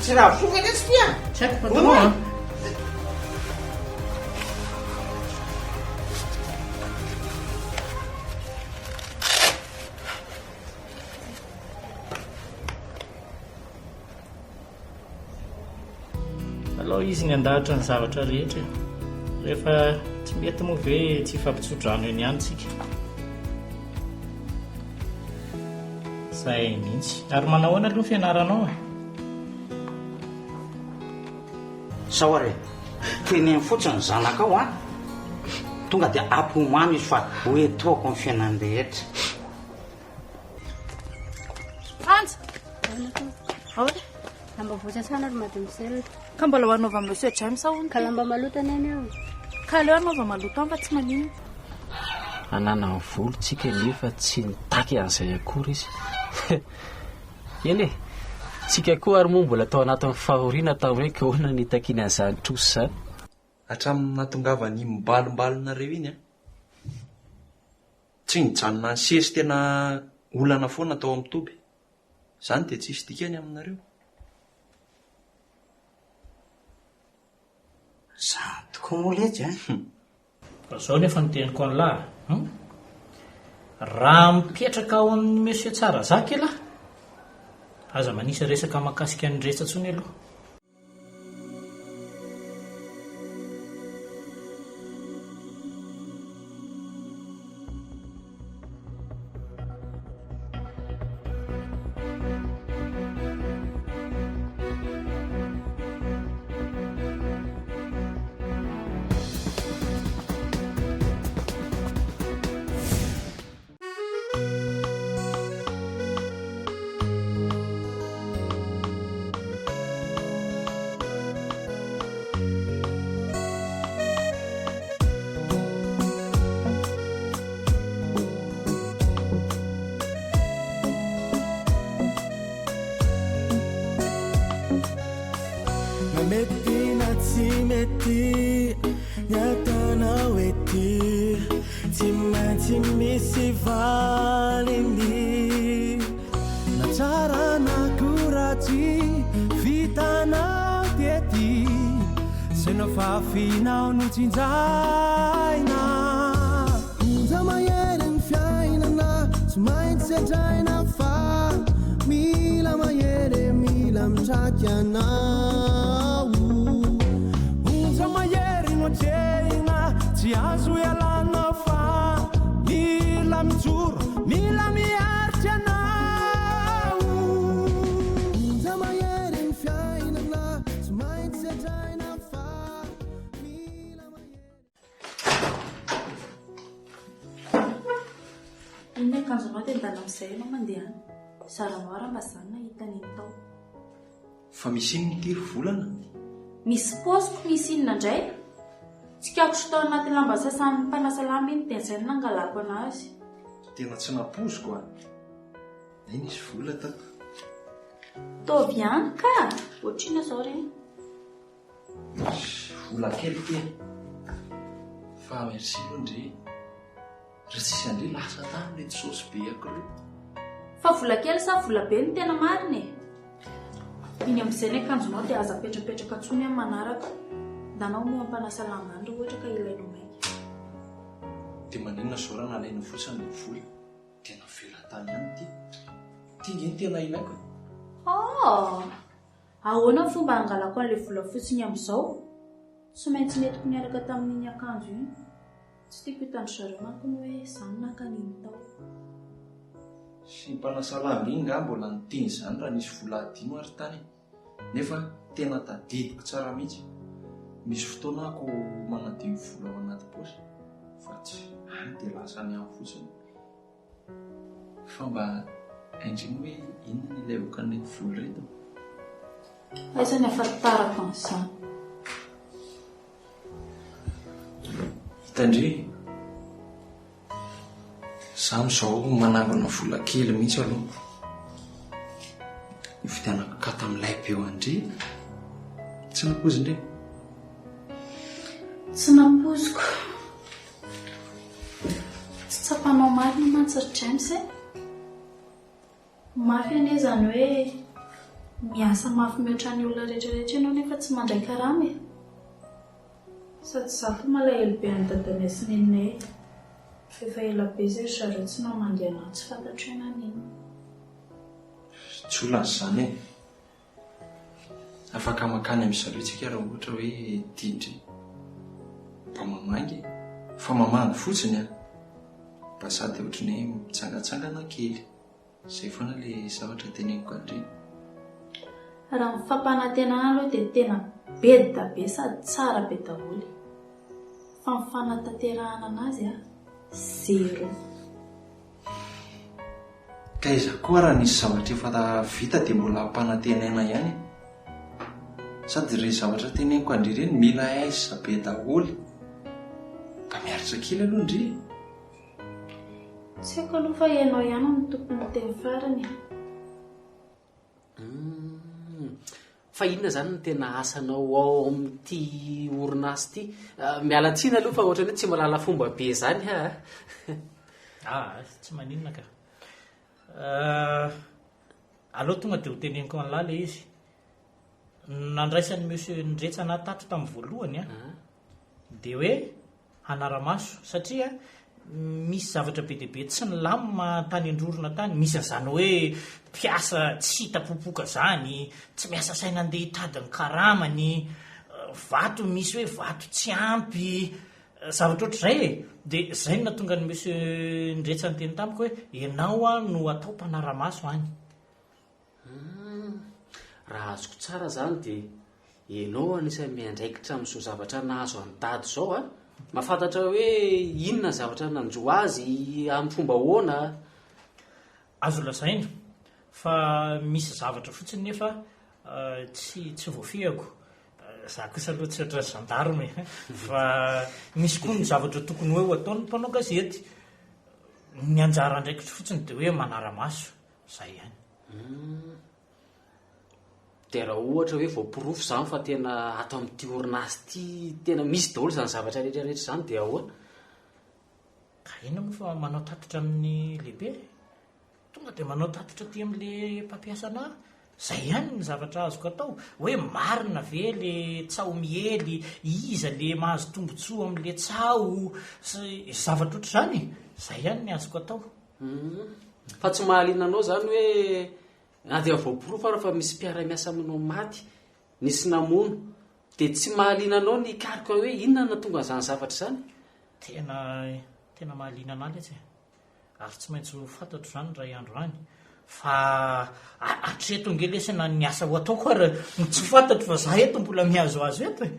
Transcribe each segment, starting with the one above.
tsy raha vokatra tsy tia tsy haiko fatanao aloha izy ny andahatra ny zavatra rehetra rehefa tsy mety moa ve tsy fampitsodrano eny ihany tsika zay mihitsy ary manahoana aloha fianaranao saoare teny ny fotsiny zanaka ao a tonga dia ampomano izy fa hoetoako ny fiainany rehetra Frantsa aory lamba voasasana ary mademoiselle ka mbola ho anaova monsieur James ahony ka lamba malotana eny ao ka leo anaova maloto any fa tsy manino anana ny volo tsika nefa tsy nitaky an'izay akory izy eny e tsika koa ary moa mbola tao anatin'ny fahoriana tao hoe koana nitakiny an'izany troso zany hatramin'ny natongava ny mibalombalonareo iny a tsy nijanona ny sesy tena olana foana tao amin'ny toby izany dia tsisy dikany aminareo zany tokoa moletsy a fa zao nefa niteniko an'lahy raha mipetraka ao amin'ny monsieur tsara zaka elahy aza manisa resaka mahakasika ny resatsony aloha mety na tsy mety nyatanao ety tsy maintsy misy valiny na tsara na koratsy vitanao tety se no fafinao no tsinjaina onja mahery ny fiainana tsy maintsy adraina fa mila mahery mila mitraky anao onja mahery no atrehina tsy azo ialana fa mila mijoro mila miaritra anao onja mahery ny fiainana tsy maintsy adraina fa mila mahery inona akanjonao dia ndana amin'izay anao mandeha saranao ara mba zany na hitany tao fa misy iny tiry volana misy posiko misy inona indray tsy kako tao anaty lamba sasan'ny mpanasa lamba iny dia izay nangalako anazy tena tsy napoziko a iny izy vola tato tovy ihany ka ohatrina zao reny vola kely te fa merci londre raha tsisy andre lasa tany mety saosy be akalo fa vola kely sa vola be ny tena mariny iny amin'izay ny akanjonao dia aza petrapetraka tsony amin'ny manaraka danao moa ampanasa lamba andro ohatra ka ilaino mainka dia maninona zora nalaina fotsiny ny vola tena velatany ihany ty tinga iny tena ilaiko ahoana ny fomba hangalako an'ilay vola fotsiny amin'izao tsy maintsy netiko niaraka tamin'iny akanjo iny tsy tiako hitandro zareo mankony hoe zany nakaniny tao sy mpanasa lamba iny nga mbola niteny izany raha nisy vola adino ary tany nefa tena tadidiko tsara mihitsy misy fotoana ako manadio vola ao anaty posy fa tsy dia lasany amin'ny fotsiny fa mba haindriny hoe inona ny ilaivaka ny vola reto aiza ny afatarako an'izany hitandre zaho mizao manangona vola kely mihitsy aloha nividianaka tamin'ilay be eo andre tsy napozy ndre tsy napoziko tsy tsapanao marina mantsy James mafy ane zany hoe miasa mafy mihoatra ny olona rehetrarehetra ianao nefa tsy mandray karama e. Sady zaho malahelo be any dadanay sy neninay efa ela be izay zareo tsy namandy anao tsy fantatro ianana iny. Tsy olan'izany e. Afaka makany amin'ny zareo tsika raha ohatra hoe dindry mba mamangy fa mamangy fotsiny a mba sady ohatrany hoe mitsangatsangana kely. Izay foana ilay zavatra teneniko andriny. Raha ny fampanantenana aloha dia tena be da be sady tsara be daholo. Fa ny fanatanterahana anazy a zero. Ka iza koa raha nisy zavatra efa vita dia mbola hampanantenana ihany. Sady ireny zavatra teneniko andry ireny mila aiza be daholo. Ka miaritra kely aloha ndry. Tsy haiko aloha fa ianao ihany no tokony teny farany. Fa inona zany no tena asanao ao amin'ity orinasa ity? Mialatsina aloha fa ohatrany hoe tsy malala fomba be zany ha. Tsy maninona ka. Aloha tonga dia ho teneniko an'lahy ilay izy. Nandraisany monsieur Ndretsa natato tamin'ny voalohany dia hoe hanara-maso satria misy zavatra be dia be tsy nilamina tany androrona tany. Misy an'izany hoe mpiasa tsy hita popoka zany, tsy miasa saina andeha hitady ny karamany, vato misy hoe vato tsy ampy, zavatra ohatr'izay e. Dia izay no nahatonga ny monsieur Ndretsa nyteny tamiko hoe ianao no atao mpanara-maso any. Raha azoko tsara zany dia ianao anisany miandraikitra amin'izao zavatra nahazo antady izao a. Mahafantatra hoe inona zavatra nanjo azy amin'ny fomba ahoana. Azo lazaina fa misy zavatra fotsiny nefa tsy voafihako. Za kosa aloha tsy ohatran'ny gendarme fa misy koa ny zavatra tokony hoe ho ataon'ny mpanao gazety. Ny anjara andraikitra fotsiny dia hoe manara-maso. Izay ihany. Dia raha ohatra hoe voapirofo izany fa tena ato amin'ity orinasa ity tena misy daholo izany zavatra rehetrarehetra izany dia ahoana? Ka inona moa fa manao tatitra amin'ny lehibe? Tonga dia manao tatitra aty amin'ilay mpampiasa anahy. Izay ihany ny zavatra azoko atao. Hoe marina ve ilay tsao miely, iza ilay mahazo tombotsoa amin'ilay tsao, sy zavatra ohatr'izany. Izay ihany ny azoko atao. Fa tsy mahaliana anao zany hoe na dia voapirofo ara fa misy mpiara-miasa aminao maty, nisy namono, dia tsy mahaliana anao ny karika hoe inona nahatonga izany zavatra izany? Tena mahaliana anahy ilay ary tsy maintsy ho fantatro izany ray andro any. Fa hatreto ange lesana ny asa ho ataoko ary tsy fantatro fa za eto mbola mihazo azo eto e.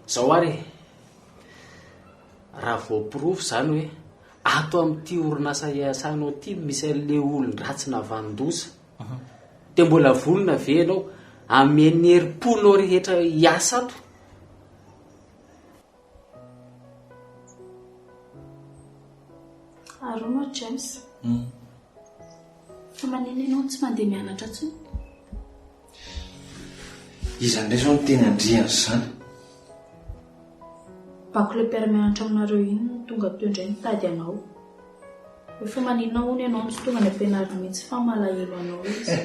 Zao ary raha voapirofo izany hoe ato amin'ity orinasa iasanao ity misy an'ilay olon-dratsy navandosa, dia mbola volona ve ianao ameny herim-ponao rehetra hiasa ato? Arono James. Fa manina ianao tsy mandeha mianatra intsony? Iza indray izao no teny andriana izany? Bako ilay mpiara-mianatra aminareo iny no tonga teo indray nitady anao. Efa maninona hono ianao no tsy tonga ny ampianarina mihitsy fa malahelo anao izy.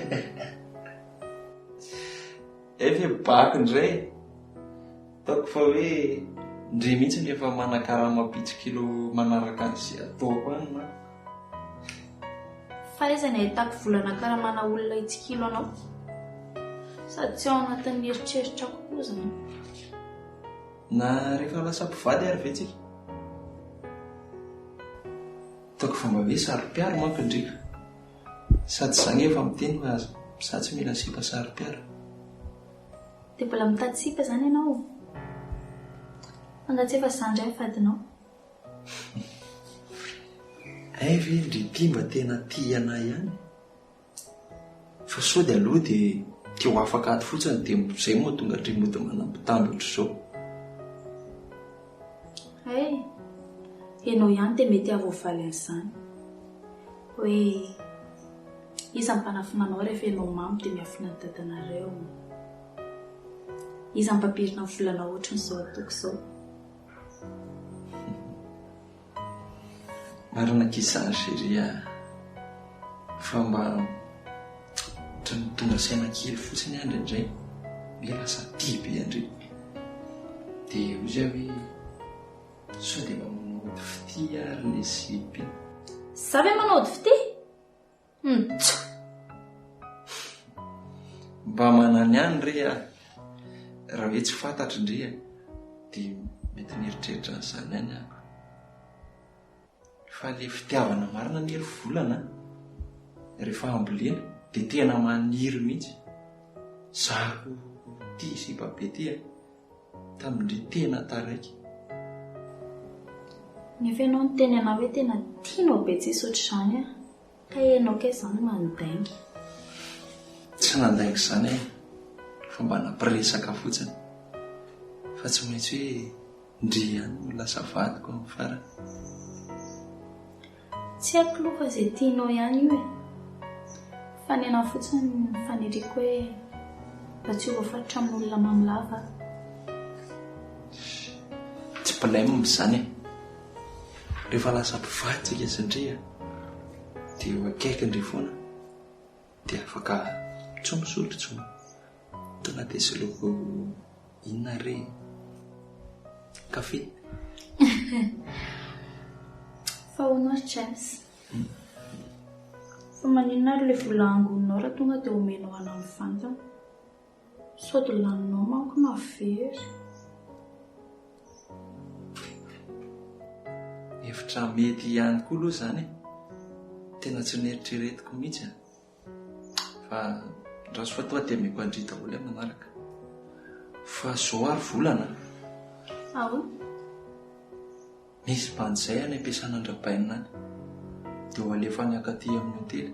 Efa bako indray. Taoko fa hoe ndre mihitsy nefa manan-karama pitsikilo manaraka an'izay ataoko any na. Fa iza ny ahitako volana karamana olona itsikilo anao. Sady tsy ao anatin'ny eritreritrako koa izany. Na rehefa lasa mpivady ary ve tsika? Taoko fa mba hoe saro-piaro manko indrika. Sady izany efa miteny fa za tsy mila sipa saro-piaro. Dia mbola mitady sipa izany ianao? Mangatsy efa izany indray mivadinao? Ay ve ndry mba tena tia anahy ihany? Fa sao dia aloha dia tia ho afaka ato fotsiny dia izay moa tonga ndry mody manampitamby ohatr'izao. Hey, ianao ihany dia mety avoavaly an'izany. Hoe iza mpanafina anao rehefa ianao mamy dia miafina ny dadanareo. Iza mpapirina ny volana ohatran'izao ataoko izao. Marina k'izany Géria fa mba Tra ny tonga saina kely fotsiny andry indray hoe lasa tia be andry dia ozay hoe sao dia mamonao ody fity ary le sipy za ve manao ody fity? mba manany any re a raha hoe tsy fantatra indre a dia mety nieritreritra n'izany any ako fa le fitiavana marina ny hery volana rehefa ambolena dia tena maniry mihitsy zako tia sipabe ty a tamindre tena taraiky nefa ianao ny teny anao hoe tena tianao be tsisy ohatr'izany a ka ianao ke izany mandaingy tsy nandaingy izany e fa mba nampiresaka fotsiny fa tsy maintsy hoe ndry ihany no lasa vadiko amin'ny farany tsy haiko loha izay tianao ihany io e fa ny ana fotsiny faniriko hoe mba tsy ho voafatotra amin'olona mamilava tsy problème izany e rehefa lasa mpivaditsika satria dia eo akaiky ndre foana dia afaka tsy misolotro tsony tena dia soloko inona re kafe fa hono James fa maninona ary le vola angoninao raha tonga dia omenao ana amin'ny vantana sody laninao manko mavery efitra mety ihany koa aloha izany e tena tsy nieritreretiko mihitsy fa raha sy fatoa dia meko andrita olo manaraka fa zao ary volana ao misy ban'izay any ampiasana andrabainina any dia ho alefa ny akaty amin'ny hotely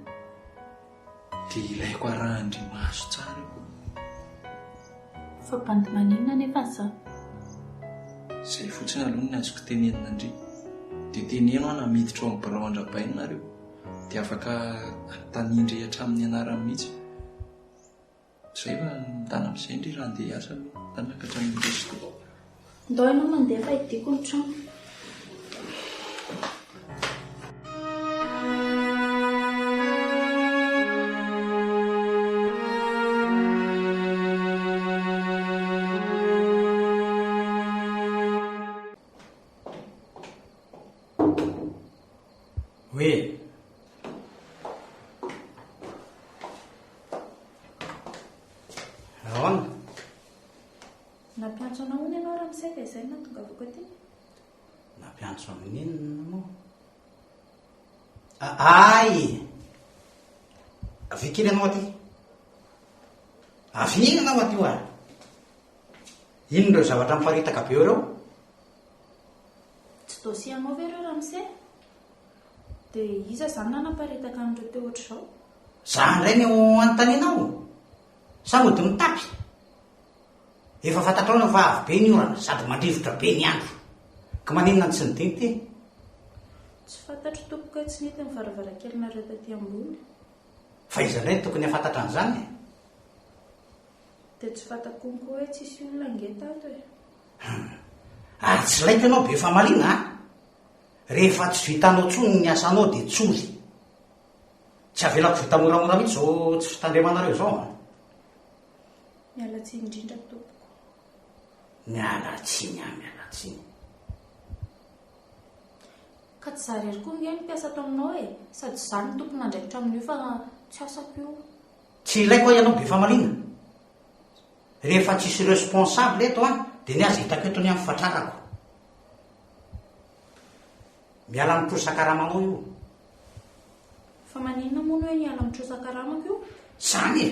dia ilaiko arahandry maso tsara io fa bandy maninona nefa za izay fotsiny aloha ny azoko tenenina andry dia teneno aho namiditra ao amin'ny birao andrabainareo dia afaka tanindrehatra amin'ny anarany mihitsy izay fa mitana amin'izay ndry raha andeha hiasa aloha tanakatra amin'ny resto ndao ianao mandeha fa hidiko ny trano hoe ahoana nampiantso anao hony ianao raha miseka izay na tonga avoko aty nampiantso amin'inona moa ay avy kely anao aty avy anao aty o a ino reo zavatra miparitaka be reo tsy dosianao ve reo raha mise dia iza izany nanaparitaka an'ireo teo ohatr'izao za ndray ny anontanianao sa mody mitapy efa fantatrao fa avy be ny orana sady mandrivotra be ny andro ka maninona ny tsy nidiny ty tsy fantatro tompoko hoe tsy nety ny varavarankelynareo taty ambony fa iza indray ny tokony hafantatra an'izany dia tsy fantako koa hoe tsisy olona ngeta ato e ary tsy laiko ianao be fa malina rehefa tsy vitanao tsony ny asanao dia tsory tsy avelako vita moramora mihitsy zao tsy fitandremanareo zao miala tsy indrindra tompoko mialatsiny mialatsiny ka tsy zary ery koa nge ny mpiasa ato aminao e sady zany ny tompona andraikitra amin'io fa tsy asako io tsy ilaiko ianao be fa malina rehefa tsisy responsable eto a dia ny azy hitako eto ny amin'ny fatrarako miala mitrosakaramanao io fa maninona moa ny hoe niala mitrosakaramako io zany e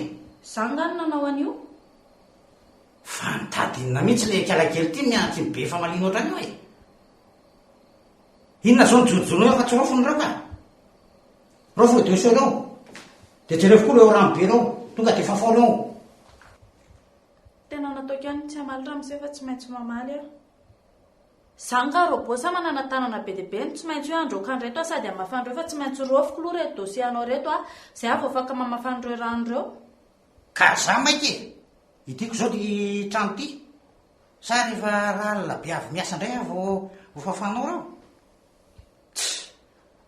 zangany nanao an'io fa nitadinina mihitsy le kialakely ty mianatsy ny be fa malina ohatrany io e inona zao nijonojono fa tsy rofony reo ka rofo de seo reo dia jerefo koa reo rano be reo tonga dia fafolo eo tena nataoko ihany tsy hamaly raha mise fa tsy maintsy mamaly aho zanga robosa manana tanana be dia be ny tsy maintsy hoe androkan reto a sady amafandreo fa tsy maintsy rofoko loha reto dosianao reto a izay avy afaka mamafandreo rano reo ka za maiky e itiako zao ty trano ty sa rehefa raha alina be avy miasa indray a vo fafanao reo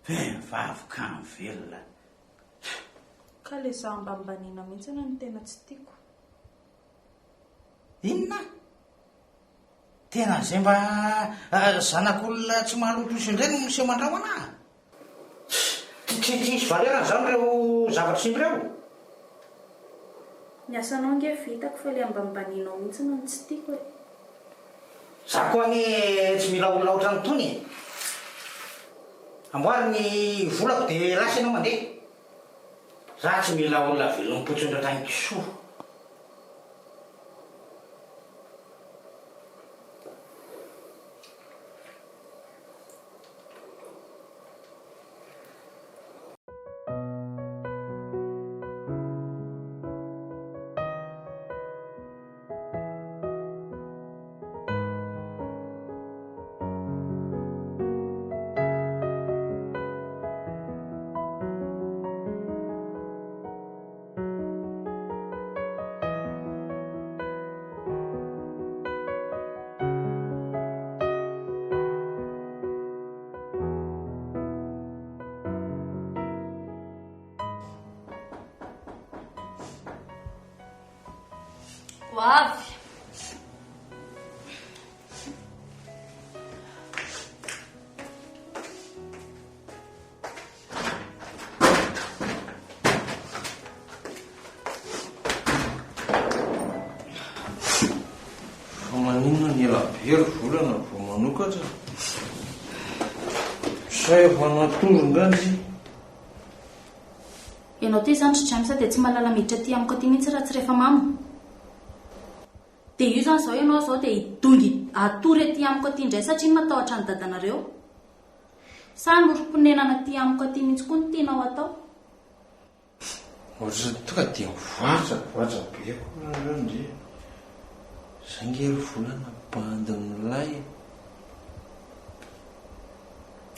ve vavoka ny velona ka ka le za ambanimbaniana mihitsy no tena tsy tiako. Inona? Tena zay mba zanak'olona tsy mahalotoso indray no miseho mandrao anahy? Tsy valera zany reo zavatra simbreo. Ny asanao nge vitako fa le ambanimbanianao mihitsy no tsy tiako e. Za koa ane tsy mila olona ohatrany tony. Amboary ny volako dia rasy ianao mandeha. Za tsy mila olona velom-potsiny ratrany kisoa. Avy. Fa maninona ny elabery volana vao manokatra. Say efa natorongazy. Ianao ty zany tritramisa dia tsy malala miditra aty amiko aty mihitsy raha tsy rehefa mamo. Dia io zany izao ianao izao dia hidongy atory aty amiko aty indray satria matahotra ny dadanareo. Sa norom-ponenana aty amiko aty mihitsy koa no tianao atao. Ohatra tonga dia mivoatra be koa randre. Zangery volana bandiny lay.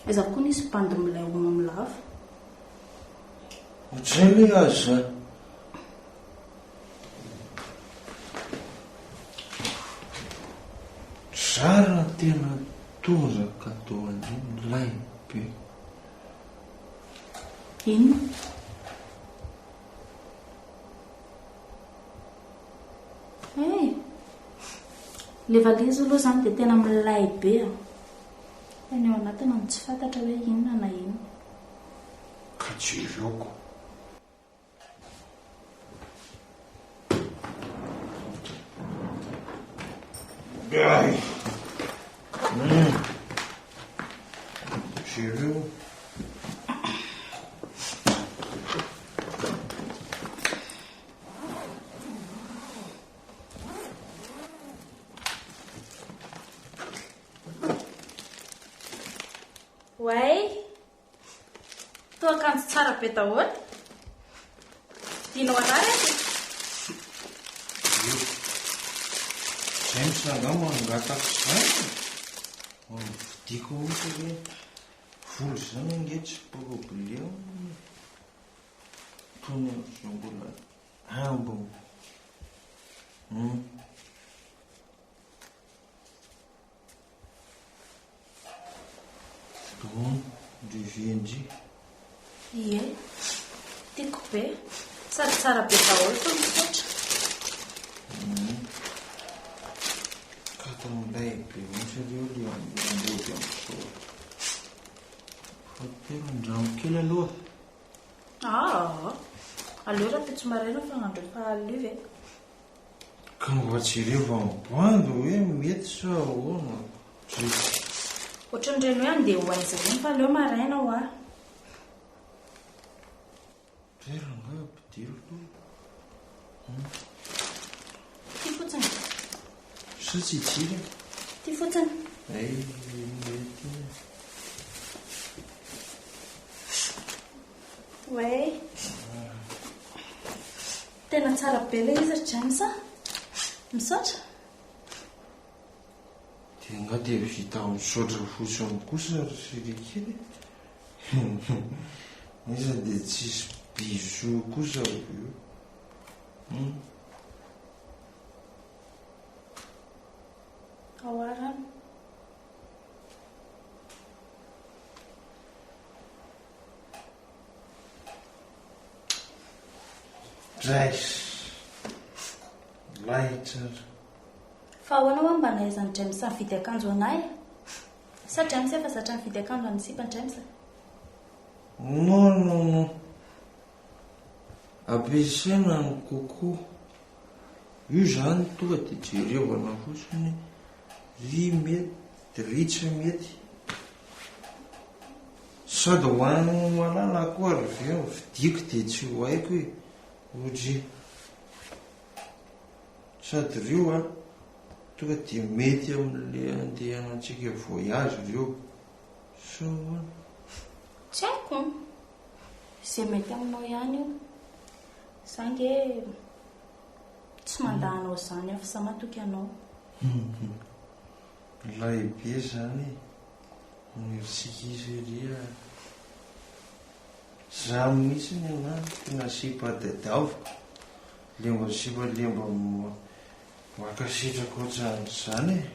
Aiza koa nisy bandy milay hono milava. Ohatr'izay le azy zany. Zara tena tozaka tao andriny lay be. Inona? Le valizy aloha zany dia tena milay be. Eny ao anatiny no tsy fantatra hoe inona na inona. Ka jereoko. Ai. Jereo. Way. Toa akanjo tsara be daholo. Dinao anarany. Zay misangamo angatako izany. Vidiako ohatra hoe volo zany angetra probléo. Tony zao mbola ambo. Du VNG. Ie. Tiako be. Tsaratsara be daholo toa misotra. Kata milay be mihitsy ireo le ambody amin'izao. Fa tena andramo kely aloha. Aleo raha pitso maraina fa nandro efa aliva e. Ka mba jereva miboando hoe mety sa ahoana. Ohatran'ireny hoe andeha ho aiza ireny fa aleo maraina ho aho. Tera nga ampidiry aloha. Ty fotsiny. Sa tsy hijiry? Ty fotsiny. Mety. Way. Tena tsara be ilay izy James a. Misaotra. Dia nga dia vita misaotra fotsiny kosa ry kely. Iza dia tsisy bisou kosa io. Ao arany. James, lahitra. Fa ahoana hoa mba nahaizany James mividy akanjo anay? Sa James efa zatra mividy akanjo any sipany James? No. Ampiasaina ny kokoa. Io zany tonga dia jerevana fotsiny ry mety, ry tsy mety. Sady ho any malala koa ary veo vidiko dia tsy ho haiko hoe ohatry. Sady reo a tonga dia mety amin'le andehanantsika voyage reo. So Tsy haiko. Izay mety aminao ihany io. Za nge tsy mandahanao zany afa sa matoky anao. Laibe zany niritsika izy ria. Za mihitsy ny ana tena sipa dadavo. Lemba sipa lemba makasitraka ohatran'izany e.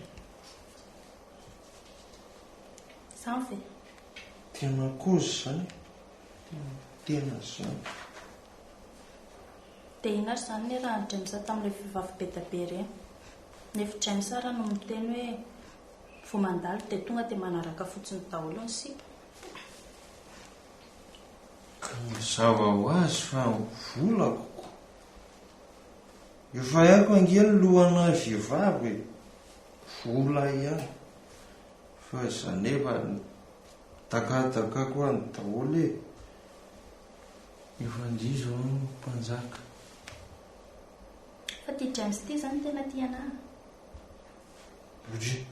Zany ve? Tena kozy zany. Tena zany. Dia ina ary zany ny raha James tamin'ilay vehivavy be da be ireny. Nefa James raha no miteny hoe vao mandalo dia tonga dia manaraka fotsiny daholo ny sipa. Ka mazava ho azy fa volako. Efa haiko angely lohana vehivavy vola ihany. Fa zanefa takataka any daholo e. Efa ndizo ny mpanjaka. Fa tia James ity zany tena tia anahy. Ohatry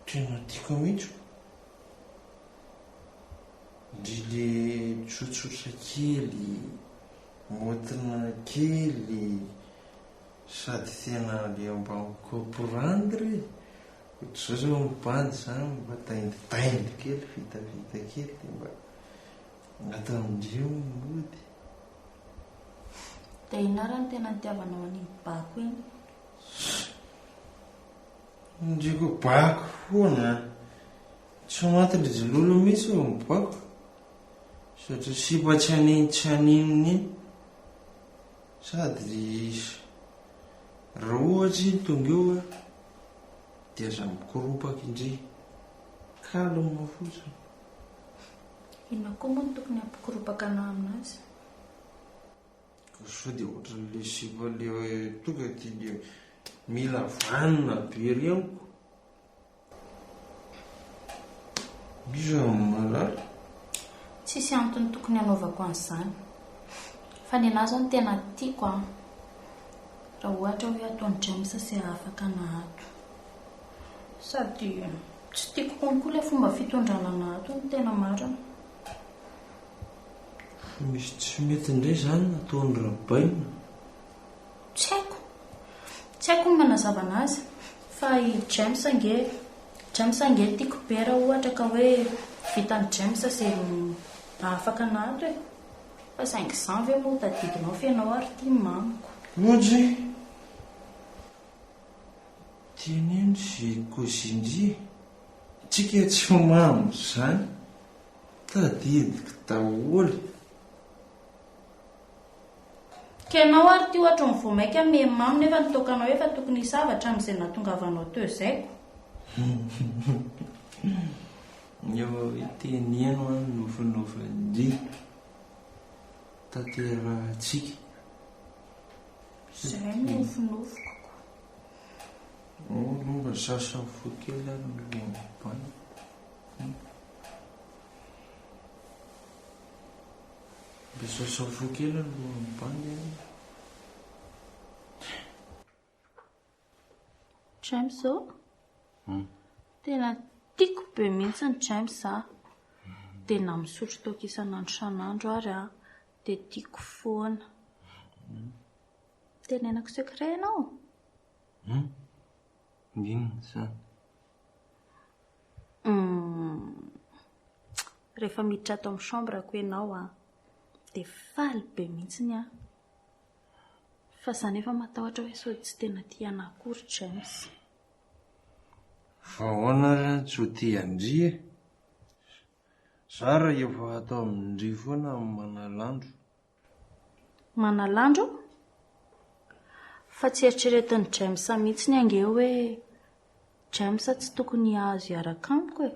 tena tiako mihitsy. Ndry le tsotsotra kely, motina kely, sady tena le mba mikoprandry. Ohatr'izao zao mibandy zany mba taindidaindy kely, vitavita kely mba atao amindreo mody. Dia ina raha ny tena nitiavanao an'iny bako iny? Ndreko bako foana. Tsy matindry jololo mihitsy eo mibako. Satria sipa tsy anininy iny. Sady raha ohatry tonga eo dia aza mikoropaka indray. Kalma fotsiny. Ina koa moa no tokony hampikoropaka anahy aminazy? Sao dia ohatran'le sipa le tonga dia mila vanina be reniko. Iza malala. Tsisy antony tokony hanaovako an'izany. Fa ny anahy zao no tena tiako a. Raha ohatra hoe ataony James sy afaka nahato. Sady tsy tiako konkoa ilay fomba fitondrana nahato no tena marina. Misy tsy mety indray zany nataony rabaina. Tsy haiko ny manazava anazy. Fa i James ange tiako be raha ohatra ka hoe vitan'ny James sy afaka nahato e. Fa saingy izany ve moa tadidinao fianao ary tia mamiko. Ohatry tianeny sy kozindry. Tsika tsy mamy zany. Tadidiko daholo. Kenao ary tia ohatra ny vomaika memamy nefa nitokanao efa tokony hisavatra amin'izay nahatongavanao teo zaiko. Eo teneno any nofinofindry. Tanterahantsika. Izay no nofinofiko. Mba sasany fo kely ary no mibany. Mba sasany fo kely ary no mibany. James zao? Tena tiako be mihitsy ny James a. Dia na misotro toaka isan'andro san'andro ary a. Dia tiako foana. Tenenako sekre ianao? Inona zany? Rehefa miditra ato amin'ny chambrako ianao a. Dia faly be mihitsiny a. Fa izany efa matahotra hoe sao tsy tena tia anahy akory James. Fa ahoana raha tsy ho tia andry e? Zara efa atao amindry foana manalandro. Manalandro? Fa tsy eritreretin'ny James mihitsy ny ange hoe James tsy tokony azo iaraka amiko e,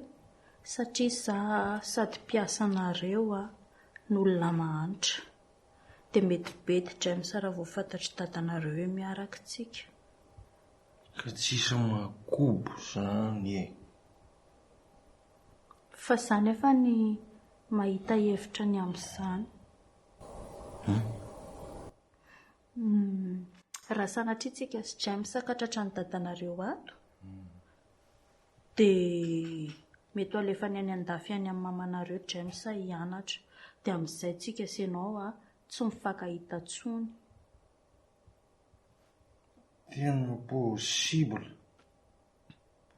satria za sady mpiasanareo n'olona mahantra. Dia mety bedy James raha vao fantatry dadanareo hoe miaraka tsika. Ka tsisy makobo zany e. Fa zany efa ny mahita hevitra ny amin'izany. Raha sanatria tsika sy James katratra ny dadanareo ato, dia mety ho alefany any an-dafy any amin'ny mamanareo James hianatra, dia amin'izay tsika sy ianao tsy mifankahita tsony. Tena possible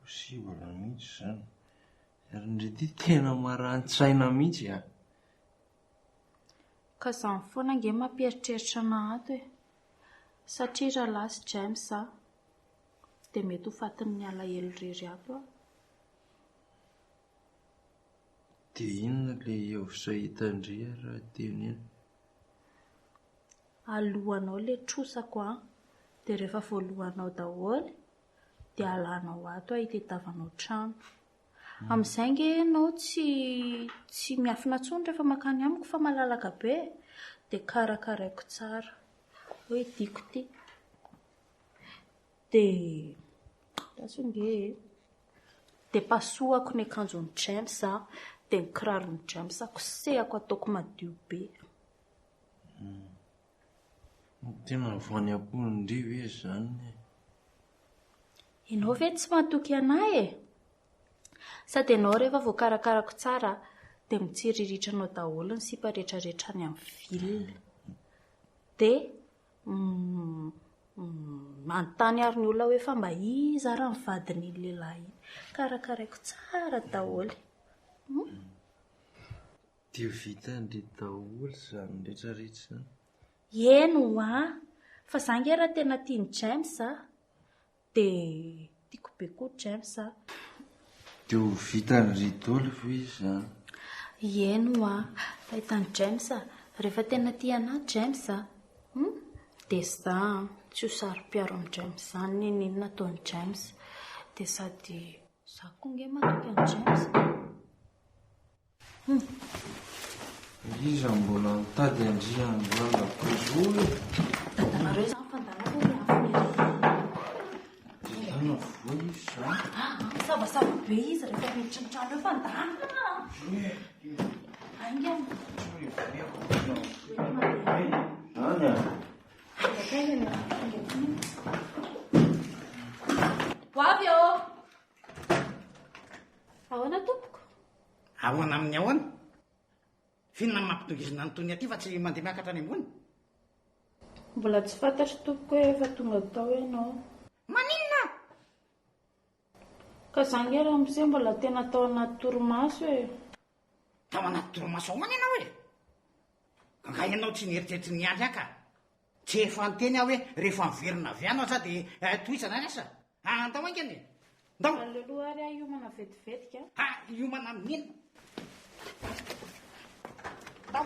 mihitsy zany. Ary ndrety tena marani-tsaina mihitsy Ka zany foana nge mampieritreritra anahy ato e, satria raha lasy James dia mety ho fatin'ny alahelo irery ato Dia inona ilay hevitra hitandria raha teny eny? Alohanao ilay trosako dia rehefa voalohanao daholo dia alanao ato hitadiavanao trano. Amin'izay nge ianao tsy miafina tsony rehefa makany amiko fa malalaka be, dia karakaraiko tsara hoe diako ty. Dia taso nge dia pasohako ny akanjon'ny James dia ny kiraron'ny James kosehako ataoko madio be. Tena voany am-ponindry hoe zany. Ianao ve tsy matoky anahy e? Sady ianao rehefa voakarakarako tsara dia mitsiriritranao daholo ny sipa rehetrarehetra any amin'ny vilona. Dia manontany ary ny olona hoe fa mba iza raha ny vadin'iny lehilahy iny. Karakaraiko tsara daholo. Dia vita ny daholo zany rehetrarehetra zany. Eno fa zany nge raha tena tiany James dia tiako be koa James Dia ho vita ny ridolo fa izy zany. Eno fahitany James rehefa tena tia anahy James dia za tsy ho saro-piaro amin'ny James zany inona ataony James, dia sady za koa nge matoky an'i James. Iza mbola mitady andriany lala kozolo. Dadanareo zany fandarako hoe afony. Tena voa izy zany. Savasava be izy rehefa miditra ny trano eo fandana. Ainga. Hoavy eo. Ahoana tompoko? Ahoana amin'ny ahoana? Fihinana mampitongizina ny tony aty fa tsy mandeha miakatra any ambony? Mbola tsy fantatry tompoko hoe efa tonga tao ianao. Maninona? Ka zany raha amin'izay mbola tena tao anaty torimaso e. Tao anaty torimaso ahoana ianao e? Nga ianao tsy nieritreritry ny aly aka. Tsy efa anteny aho hoe rehefa miverina avy anao za dia tohizana ny asa. Andao aingany e. Ndao. Aleloha ary hiomana vetivetika. Hiomana amin'ina. Ndao.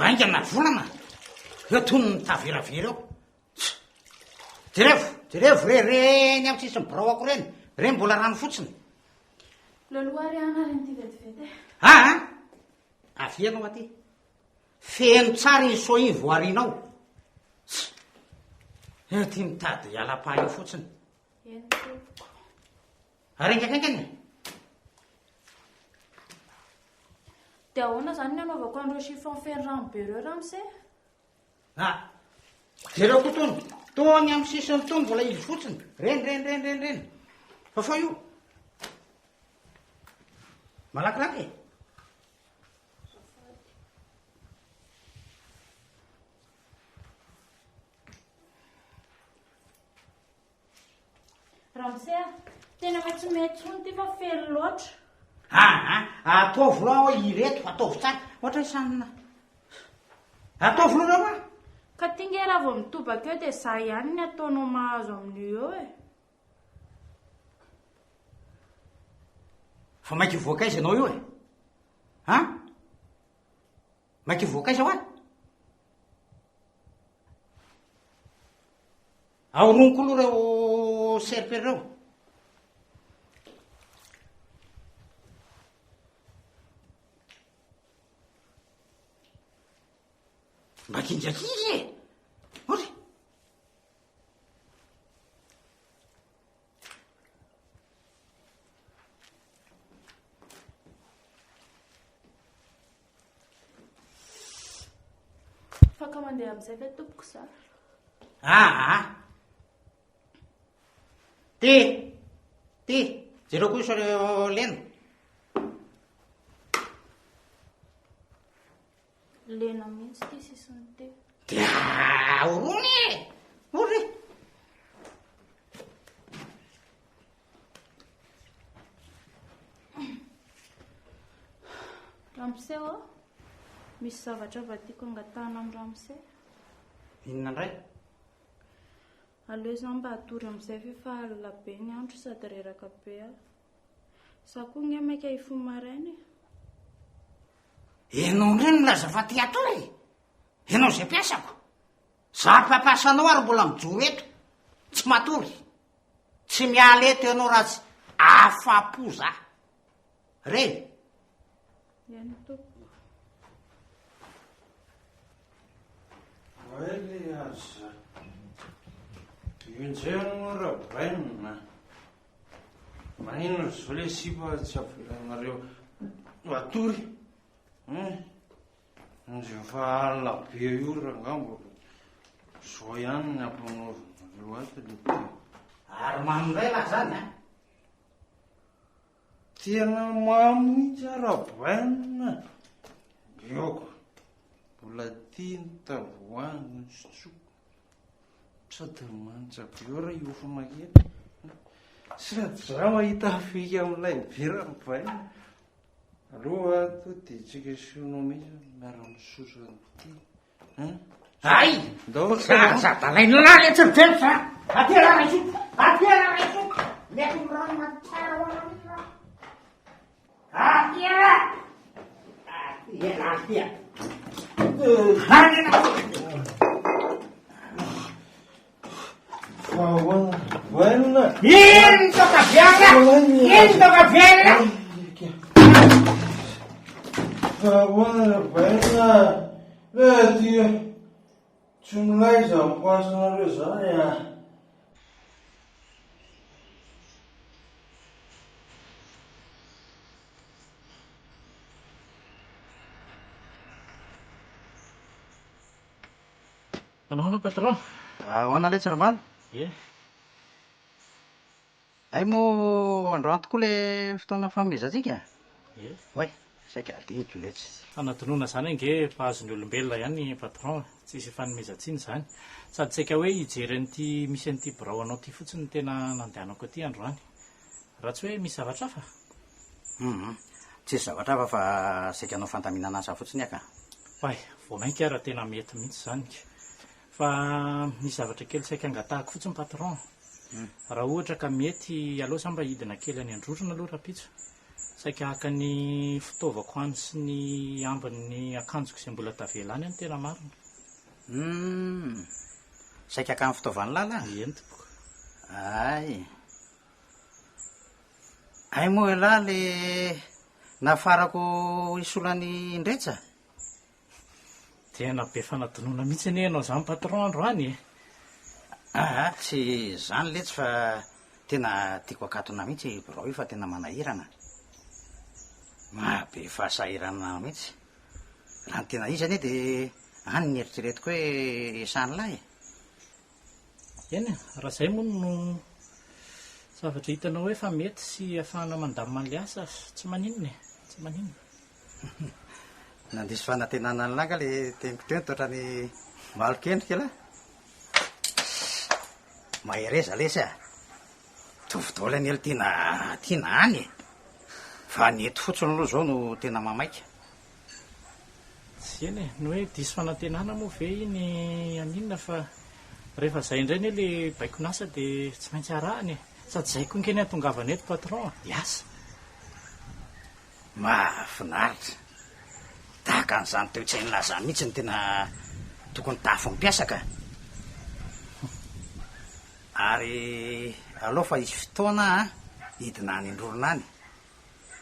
Maingana volana eo tony ny taveravera eo. jerevo reny amin'ny sisiny biraoako reny mbola rano fotsiny laloary ana reny ty vetivety avianao aty feno tsara izy so iny voarinao ty mitady iala-paha io fotsiny eny arengakaingany dia ahoana zany ny anaovako andreo chiffon feny rano be reo ramose jereo ko tony amin'ny sisiny tony mbola izy fotsiny reny fa io malakilaky ramose tena fa tsy mety tsony ty fa fely loatra ataovy loa ireto ataovy tsara ohatra isanina ataovy loa reo ka tinge raha vao mitobaka eo dia za ihany ny ataonao mahazo amin'io eo fa maiky voakaiza anao io maiky voakaiza hoa aoronoko aloha reo serpery reo mba kindrakizy ory faka mandeha amin'izay ve tompoko za ty jereo koa isareo lena lena mihitsy ty sisiny ty dia orony ory ramose o misy zavatra vatiako angatahana amin'ny ramose inona ndray aleo zany mba hatory amin'izay fefa alina be ny andro sady reraka be za koa ny maika ifo marainy enao ndray milaza fa ty atory enao zay mpiasako za mpampasanao ary mbola mijoro eto tsy matory tsy miala eto ianao raha tsy afapo za reny eny tompo Ele aza injeno raha bainina manino zao le sipa tsy avelanareo atory ndre fa alina be io raha ngambo zao ihany ny ampanaovana loata le te ary mamindray lah zany tena mamitsy arabainina ioko mbola tiany tavoany sotsoko sady manitra be eo raha iofo makely sady za mahita afika amin'ilay bera mibaina aloha to dia tsika sionao mihitsy miara-misosony ty ay zadalaina lary etsiritelo za atela raisoto mety mirano matsara hoanamira atela baina ino toka viana Fahoana baina le ty tsy milaiza mipasonareo zany Manao patron ahoana le tsaramany ay mo androany tokoa le fotoana fanomezantsika oay saika aleto letsy fanadinoana zany ange mpahazo ny olombelona ihany patron tsisy fanomezantsiny zany sady tsaika hoe hijery an'ity misy an'ity birao anao ty fotsiny tena nandehanako aty androany raha tsy hoe misy zavatra hafa tsisy zavatra hafa fa saika anao fandaminana aza fotsiny aka ay vo mainka raha tena mety mihitsy zany fa misy zavatra kely saika angatahako fotsiny patron raha ohatra ka mety aloha sa mba hidina kely any androrona aloha rapitso saika haka ny fitaovako any sy ny ambin'ny akanjoko izay mbola tavelany any tena marina saika ka amin'ny fitaovan'ny lala eny tompoko. ay moa lahy le nafarako isolany ndretsa tena be fanadinoana mihitsy anie ianao zany patron androany tsy zany letsy fa tena tiako akatona mihitsy birao io fa tena manahirana mabe fahasahirana mihitsy raha ny tena izy anie dia any ny eritreretiko hoe sany lahy eny raha zay moa no zavatra hitanao hoe fa mety sy ahafahana mandamina an'le asa tsy maninona tsy maninona nandisy fanantenana ny langa le teniko teo toatra ny malokendrika lahy mahereza lesy tovidôla ny elo tiana any fa ny eto fotsiny aloha zao no tena mamaika tsy eny no hoe diso fanantenana moa ve iny aninona fa rehefa zay indray ny le baiko nasa dia tsy maintsy arahany sady zay koa nkeny atongavana eto patron iasa mahafinaritra tahaka an'izany toetrany lazany mihitsy ny tena tokony tafo mpiasaka ary aloha fa isy fotoana hidina any androlona any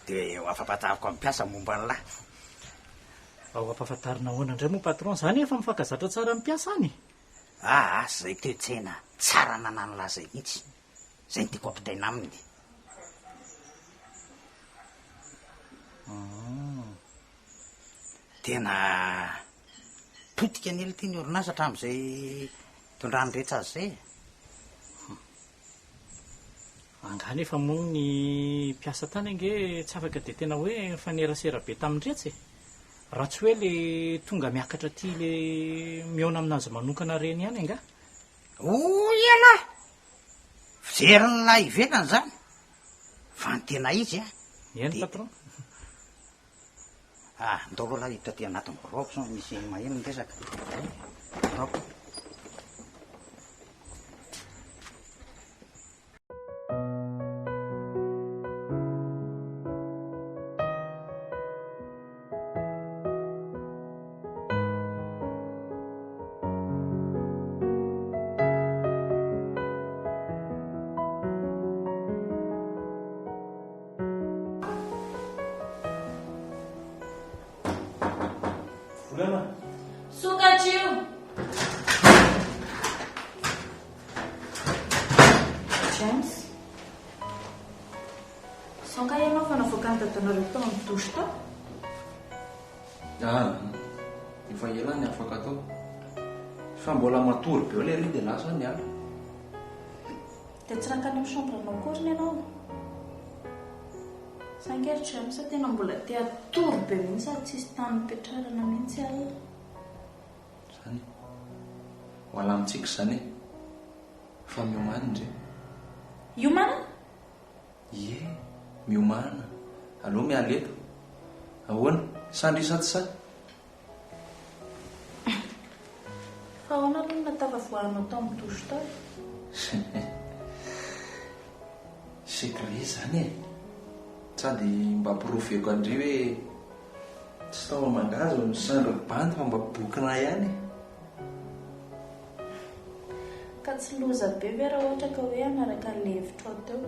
dia ho afampataviko amin'ny mpiasa momba ny lahy ao ampahafantarina hoana indray moa patron zany efa mifankazatra tsara amin'ny mpiasa any zay toetsena tsara nanany lahy zay mihitsy zay ny tiako ampitaina aminy tena potika ny elo tia ny orinasa hatramin'izay tondrany rehetra azy zay angany efa moa ny mpiasa tany ange tsy afaka dia tena hoe fanerasera be tamindretsy raha tsy hoe le tonga miakatra tia le miaona aminazy manokana reny ihany anga ela fijeriny lahy ivelany zany fa ny tena izy eny patron ndao aloha lahy hiditra ty anatin'ny biraoko so misy maheno ny resaka aoko Sokatio James songa ianao fa navoaka ny dadanareo tao amin'ny dosy tao efa ela ny afaka tao fa mbola matory be le ry dia lasa ny ala dia tsy rankany amin'ny chambre akoriny ianao sangeritra misa tena mbola tia tory be mihitsy sady tsisy tany mipetrarana mihitsy alina zany ho alamitsika zany fa miomana ndre iomana ie miomana aloha mialeto ahoana sandrisaty sa fa ahoana aloha natavavoaranao tao amin'ny dosy tao secret zany sady mba profeko andre hoe tsy tao mangazo ny sandro bandy fa mba bokina ihany ka tsy loza be ve raha ohatra ka hoe anaraka le hevitra ao teo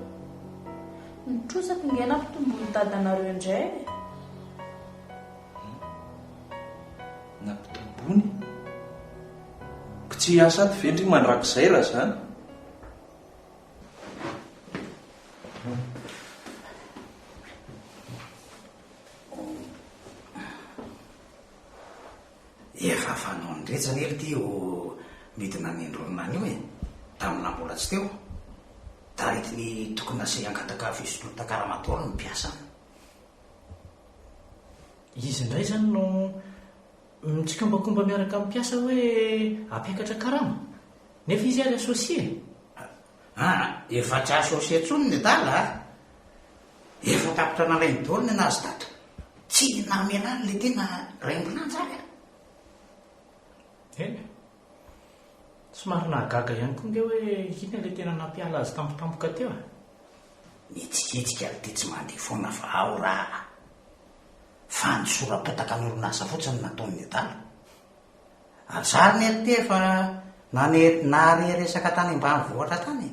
nitrosako ngena mpitombony dadanareo indray nampitombony ko tsy asady vendry mandrakizay raha zany efa fanao ndretsany ely ty o midina ny andronany io tamina mbola tsy teo taretiny tokony ase angataka fisolotakaramatolo ny mpiasany izy indray zany no mitsikombakomba miaraka amin'ny mpiasa hoe ampiakatra karama nefa izy ary asosie efa tsy asosie tsony ny dala efa tapitra nalainy dolo ny anazy tato tsy namelany le tena raimbolanjary eny somary nahagaga ihany koa nge hoe ina le tena nampiala azy tampotampoka teo mitsitsika le ty tsy mandeha foana fa ao raha fa nisora-potaka ny orinasa fotsiny nataon'ny dala azary ny aty fa nare resaka tany mba voatra tany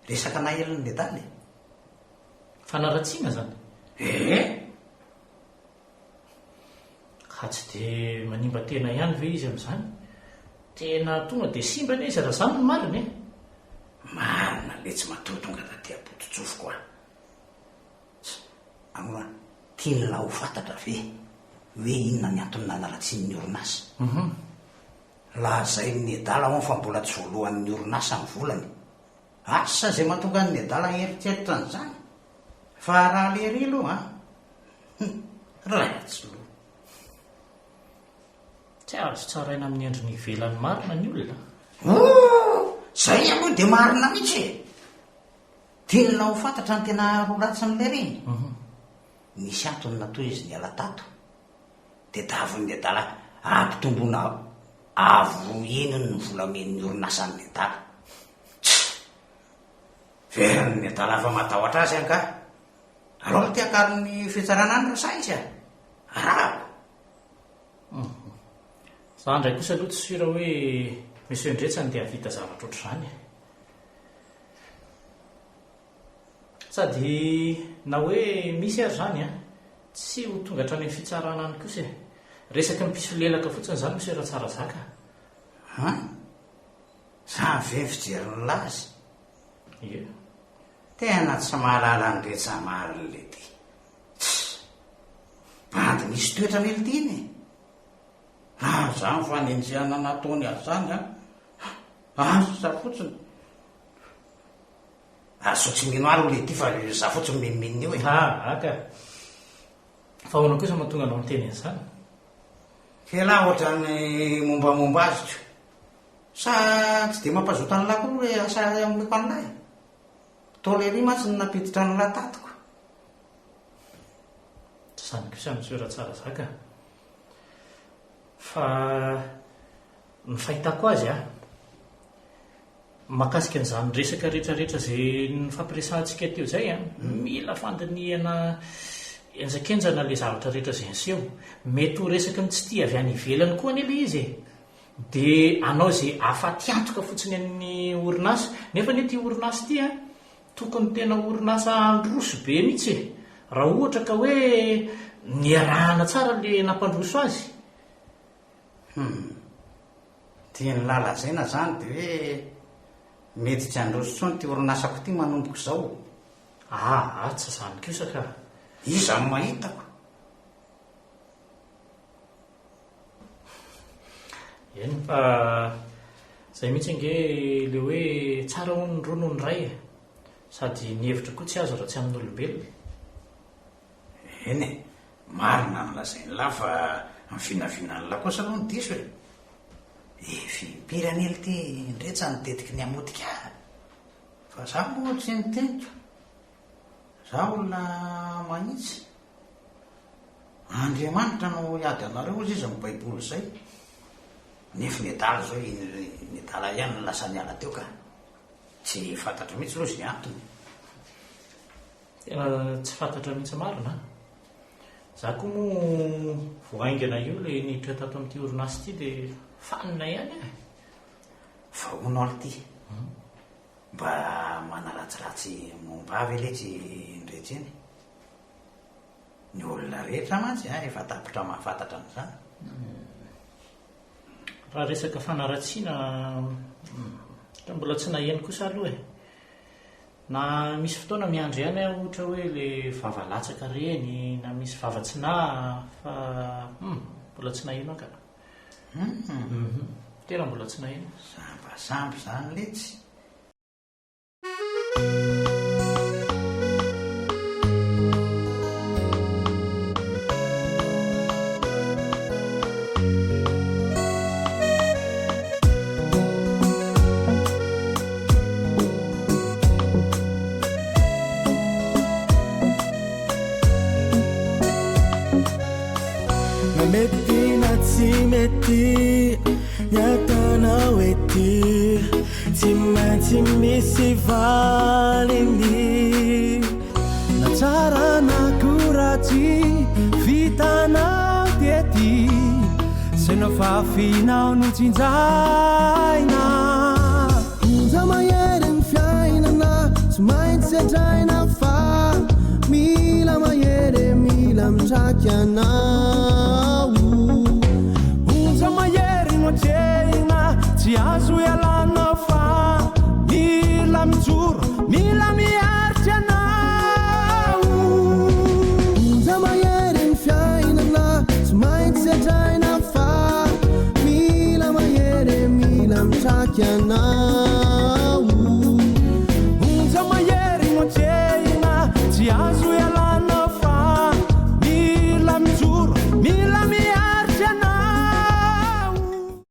resaka naheliny dedaly fanaratsiana zany ka tsy dia manimba tena ihany ve izy amin'izany tena tonga dia simbana izy raha zany no mariny marina le tsy matotonga tateapototsofo koa amoa tianla ho fantatra ve hoe inona ny antony nanaratsian'ny orinasa laha zay ny adala ho fa mbola tsy voalohan'ny orinasa ny volany asa zay mahatonga ny adala eritreritra n'izany fa raha lery aloha ratsy lo tsy azo tsaraina amin'ny endriny ivelan'ny marina ny olona zay aloha dia marina mihitsy tianla ho fantatra ny tena roa ratsy n'le reny misy antony natoy izy ny alatato dia davon'ny adala ampitomboana avo eniny ny volamen'ny orinasan'ny adala veran'ny adala fa matahotra azy anka aloha tiakariny fitsarana any rasa izy arahako za ndray kosa aloha tsy sira hoe misy endretsany dia havita zavatra ohatr'izany sady na hoe misy ary zany tsy ho tonga hatrany amin'ny fitsarana any kosa resaka ny piso lelaka fotsiny zany misy raha tsara zaka za ve fijeriny lazy ie tena tsy mahalala ny retsamary le ty bandy misy toetra nelytiny zany fa nenjehana nataony azy zany za fotsiny so tsy mino ary le ty fa za fotsiny menimeniny io aka fa hoana kosa mahatonga anao nyteny an'izany ke laha ohatrany mombamomba azy to sa tsy dia mampazota ny lako hoe asa ameko an'lay tolery matsy ny napiditra ny latatiko tsy zany kosa ny soera tsara zaka fa ny fahitako azy makasika n'izany resaka rehetrarehetra zay ny fampiresantsika teo zay mila fandiniana enjakenjana le zavatra rehetra zay anseho mety ho resaka ny tsy tia avy any ivelany koa any le izy dia anao zay afa-tiantoka fotsiny amin'ny orinasa nefa ny ty orinasa ty tokony tena orinasa androso be mihitsy raha ohatra ka hoe niarahana tsara le nampandroso azy tiany lalazaina zany dia hoe mety tsy androso tsony ty orinasako ty manomboko zao tsy zany kosa ka iza ny mahitako eny fa zay mihitsy nge le hoe tsara ho ny rono ny ray sady ny hevitra koa tsy azo raha tsy amin'olombelona eny marina nolazainy la fa mivinavinan'la kosa aloha ny diso fipiranely ty ndretsa nitetiky ny amotika fa za moa tsy niteniko za olona manitsy andriamanitra no iady anareo izy izy amin'ny baiboly zay nefa ny adala zao ny adala ihany ny lasa niala teo ka tsy fantatra mihitsy loha zy ny antony tena tsy fantatra mihitsy marina za koa moa voaingana io le niditra tato amin'ity orinasy ity dia fanina ihany fa honao ly ty mba manaratsiratsy momba avy eletsy ndrehetra eny ny olona rehetra mantsy efa tapitra mahafantatra n'izany raha resaka fanaratsiana ka mbola tsy naheno kosa aloha na misy fotoana miandry ihany ohatra hoe le vavalatsaka reny na misy vavatsina fa mbola tsy naheno aka tena mbola tsy naheno sambasamby zany letsy mety na tsy mety nyatanao ety tsy maintsy misy valiny na tsara na koratsy vitanao tiety sy no fafinao no tsinjaina tsy maintsy atraina fa mila mahery mila mitraky ana